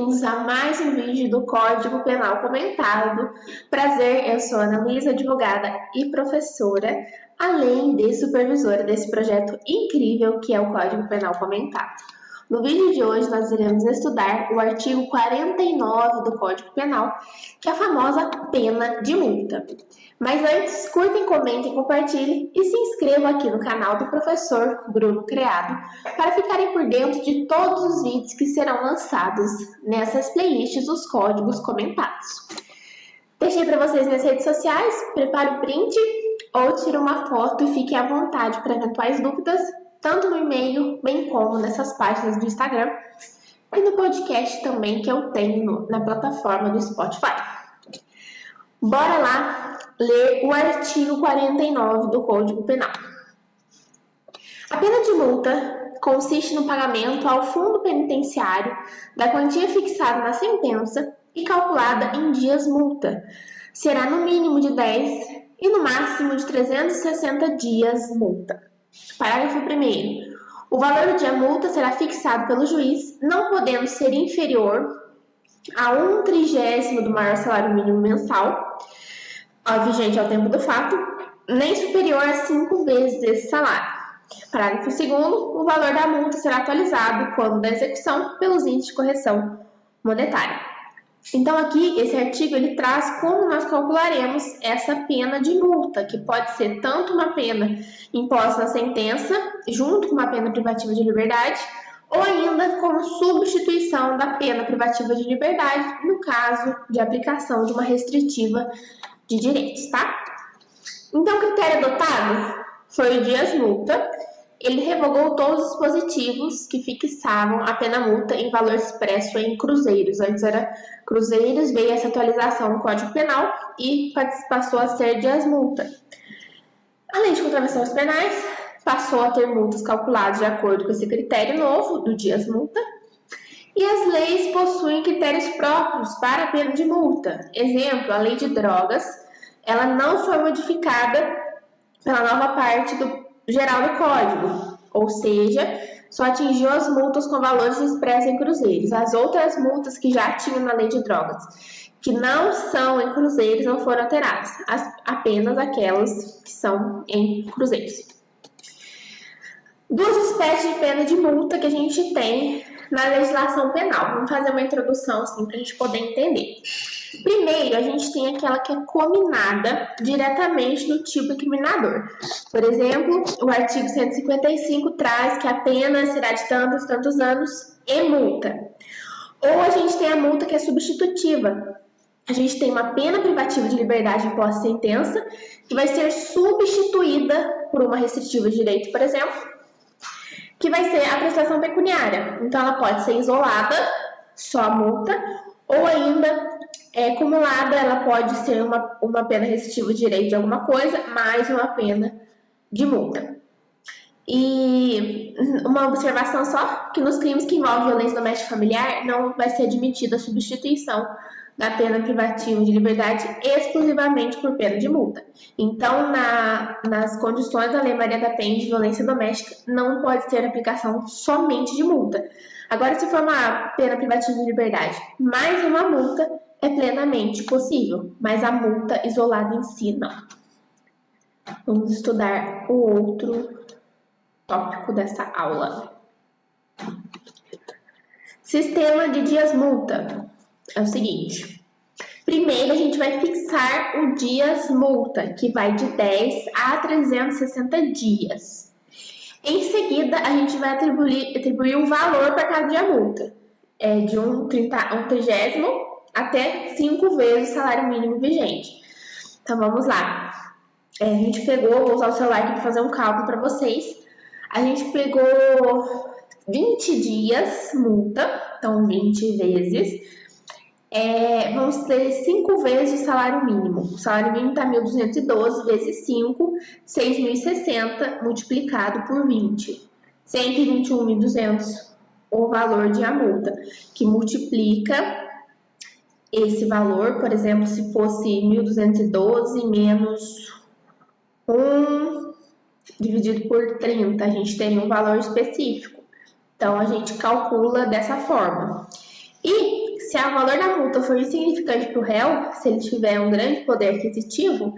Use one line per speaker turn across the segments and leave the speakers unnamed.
bem-vindos a mais um vídeo do Código Penal Comentado. Prazer, eu sou Ana Luísa, advogada e professora, além de supervisora desse projeto incrível que é o Código Penal Comentado. No vídeo de hoje nós iremos estudar o artigo 49 do Código Penal, que é a famosa pena de multa. Mas antes, curtem, comentem, compartilhem e se inscrevam aqui no canal do professor Bruno Creado para ficarem por dentro de todos os vídeos que serão lançados nessas playlists dos códigos comentados. Deixei para vocês minhas redes sociais, prepare o print ou tire uma foto e fiquem à vontade para eventuais dúvidas, tanto no e-mail, bem como nessas páginas do Instagram e no podcast também que eu tenho na plataforma do Spotify. Bora lá ler o artigo 49 do Código Penal. A pena de multa consiste no pagamento ao fundo penitenciário da quantia fixada na sentença e calculada em dias multa. Será no mínimo de 10 e no máximo de 360 dias multa. Parágrafo 1º. O valor do dia multa será fixado pelo juiz, não podendo ser inferior a 1/30 do maior salário mínimo mensal, vigente ao tempo do fato, nem superior a 5 vezes esse salário. Parágrafo 2º. O valor da multa será atualizado quando da execução pelos índices de correção monetária. Então aqui, esse artigo ele traz como nós calcularemos essa pena de multa, que pode ser tanto uma pena imposta na sentença, junto com uma pena privativa de liberdade, ou ainda como substituição da pena privativa de liberdade, no caso de aplicação de uma restritiva de direitos, tá? Então, o critério adotado foi o dias multa. Ele revogou todos os dispositivos que fixavam a pena multa em valor expresso em cruzeiros. Antes era cruzeiros, veio essa atualização no Código Penal e passou a ser dias multa. Além de contravenções penais, passou a ter multas calculadas de acordo com esse critério novo do dias multa. E as leis possuem critérios próprios para a pena de multa. Exemplo, a lei de drogas, ela não foi modificada pela nova parte geral do Código, ou seja, só atingiu as multas com valores expressos em cruzeiros. As outras multas que já tinham na lei de drogas, que não são em cruzeiros, não foram alteradas, apenas aquelas que são em cruzeiros. Duas espécies de pena de multa que a gente tem na legislação penal. Vamos fazer uma introdução assim para a gente poder entender. Primeiro, a gente tem aquela que é cominada diretamente no tipo incriminador. Por exemplo, o artigo 155 traz que a pena será de tantos anos e multa. Ou a gente tem a multa que é substitutiva. A gente tem uma pena privativa de liberdade após sentença, que vai ser substituída por uma restritiva de direito, por exemplo, que vai ser a prestação pecuniária. Então, ela pode ser isolada, só a multa, ou ainda acumulada, ela pode ser uma pena restritiva de direito de alguma coisa, mais uma pena de multa. E uma observação só, que nos crimes que envolvem violência doméstica familiar, não vai ser admitida a substituição da pena privativa de liberdade exclusivamente por pena de multa. Então, nas condições da Lei Maria da Penha de violência doméstica, não pode ter aplicação somente de multa. Agora, se for uma pena privativa de liberdade mais uma multa, é plenamente possível, mas a multa isolada em si, não. Vamos estudar o outro tópico dessa aula. Sistema de dias multa. É o seguinte, primeiro a gente vai fixar o dias multa, que vai de 10 a 360 dias. Em seguida, a gente vai atribuir um valor para cada dia multa, de 1/30 até 5 vezes o salário mínimo vigente. Então, vamos lá. A gente vou usar o celular aqui para fazer um cálculo para vocês. A gente pegou 20 dias multa, então 20 vezes. Vamos ter 5 vezes o salário mínimo. O salário mínimo está 1.212 vezes 5, 6.060 multiplicado por 20. 121.200 o valor de a multa, que multiplica esse valor, por exemplo, se fosse 1.212 menos 1 dividido por 30, a gente teria um valor específico. Então, a gente calcula dessa forma. E se o valor da multa for insignificante para o réu, se ele tiver um grande poder aquisitivo,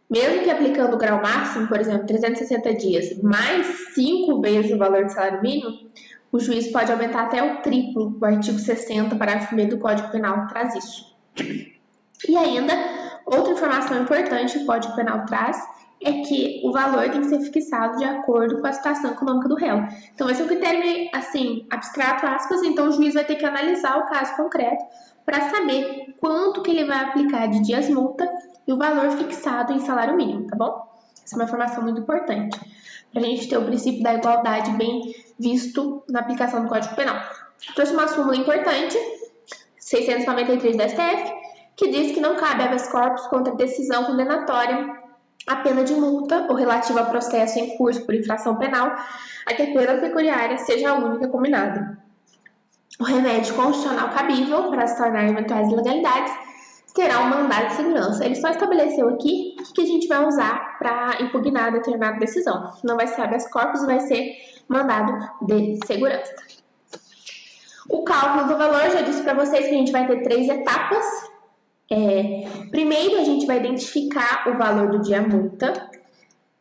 mesmo que aplicando o grau máximo, por exemplo, 360 dias, mais 5 vezes o valor do salário mínimo, o juiz pode aumentar até o triplo. O artigo 60, parágrafo 1º do Código Penal traz isso. E ainda, outra informação importante que o Código Penal traz é que o valor tem que ser fixado de acordo com a situação econômica do réu. Então, vai ser um critério meio, assim, abstrato, aspas, então o juiz vai ter que analisar o caso concreto para saber quanto que ele vai aplicar de dias multa e o valor fixado em salário mínimo, tá bom? Essa é uma informação muito importante, para a gente ter o princípio da igualdade bem visto na aplicação do Código Penal. Trouxe uma súmula importante, 693 da STF, que diz que não cabe habeas corpus contra decisão condenatória a pena de multa ou relativa a processo em curso por infração penal, a que a pena pecuniária seja a única combinada. O remédio constitucional cabível para se tornar eventuais ilegalidades será um mandado de segurança. Ele só estabeleceu aqui o que a gente vai usar para impugnar determinada decisão. Não vai ser habeas corpus, vai ser mandado de segurança. O cálculo do valor, já disse para vocês que a gente vai ter 3 etapas. Primeiro, a gente vai identificar o valor do dia multa.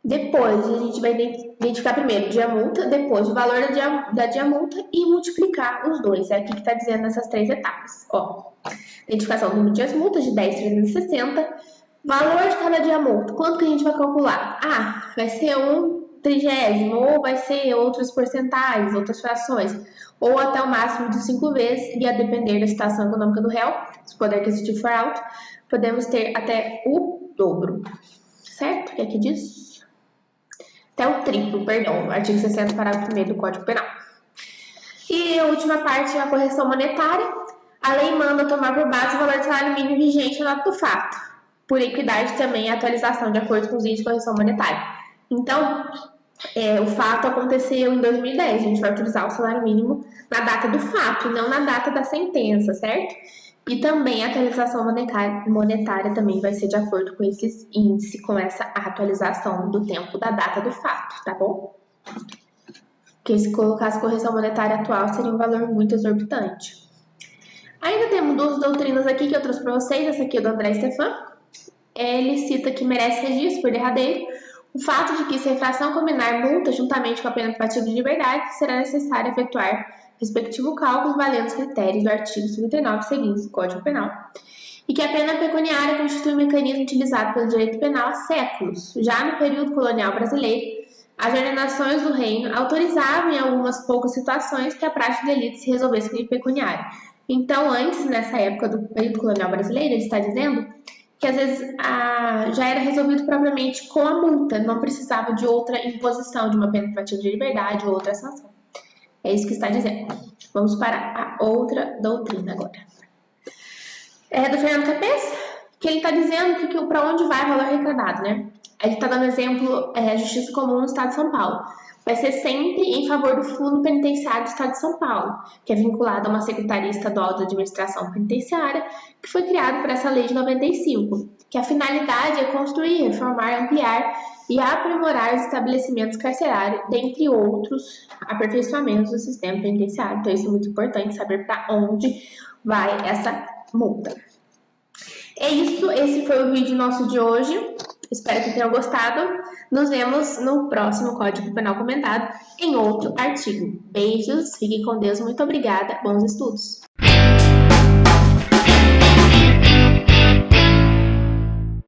Depois, a gente vai identificar primeiro o dia multa, depois o valor da dia multa e multiplicar os dois. É aqui que está dizendo nessas 3 etapas. Ó, identificação do número de dias multas de 10,360. Valor de cada dia multa. Quanto que a gente vai calcular? Vai ser 1/30, ou vai ser outras porcentagens, outras frações, ou até o máximo de 5 vezes, e a depender da situação econômica do réu, se o poder aquisitivo for alto, podemos ter até o dobro. Certo? O que aqui diz? Até o triplo, perdão, artigo 60, parágrafo 1º do Código Penal. E a última parte é a correção monetária. A lei manda tomar por base o valor do salário mínimo vigente na data do fato. Por equidade, também a atualização de acordo com os índices de correção monetária. Então, o fato aconteceu em 2010, a gente vai utilizar o salário mínimo na data do fato, não na data da sentença, certo? E também a atualização monetária também vai ser de acordo com esses índices, com essa atualização do tempo da data do fato, tá bom? Porque se colocasse correção monetária atual, seria um valor muito exorbitante. Ainda temos 2 doutrinas aqui que eu trouxe para vocês, essa aqui é do André Stefan. Ele cita que merece registro por derradeiro o fato de que, se a infração combinar multa juntamente com a pena privativa de liberdade, será necessário efetuar respectivo cálculo valendo os critérios do artigo 59 seguintes do Código Penal, e que a pena pecuniária constitui um mecanismo utilizado pelo direito penal há séculos. Já no período colonial brasileiro, as ordenações do reino autorizavam em algumas poucas situações que a prática de delito se resolvesse com pecuniária. Então, antes, nessa época do período colonial brasileiro, ele está dizendo que às vezes já era resolvido propriamente com a multa, não precisava de outra imposição de uma pena privativa de liberdade ou outra sanção. É isso que está dizendo. Vamos para a outra doutrina agora. É do Fernando Capês, que ele está dizendo que para onde vai o valor arrecadado, né? Ele está dando exemplo, Justiça Comum no Estado de São Paulo. Vai ser sempre em favor do Fundo Penitenciário do Estado de São Paulo, que é vinculado a uma Secretaria Estadual de Administração Penitenciária, que foi criado por essa lei de 95, que a finalidade é construir, reformar, ampliar e aprimorar os estabelecimentos carcerários, dentre outros aperfeiçoamentos do sistema penitenciário. Então, isso é muito importante, saber para onde vai essa multa. É isso, esse foi o vídeo nosso de hoje. Espero que tenham gostado. Nos vemos no próximo Código Penal comentado em outro artigo. Beijos, fiquem com Deus, muito obrigada, bons estudos!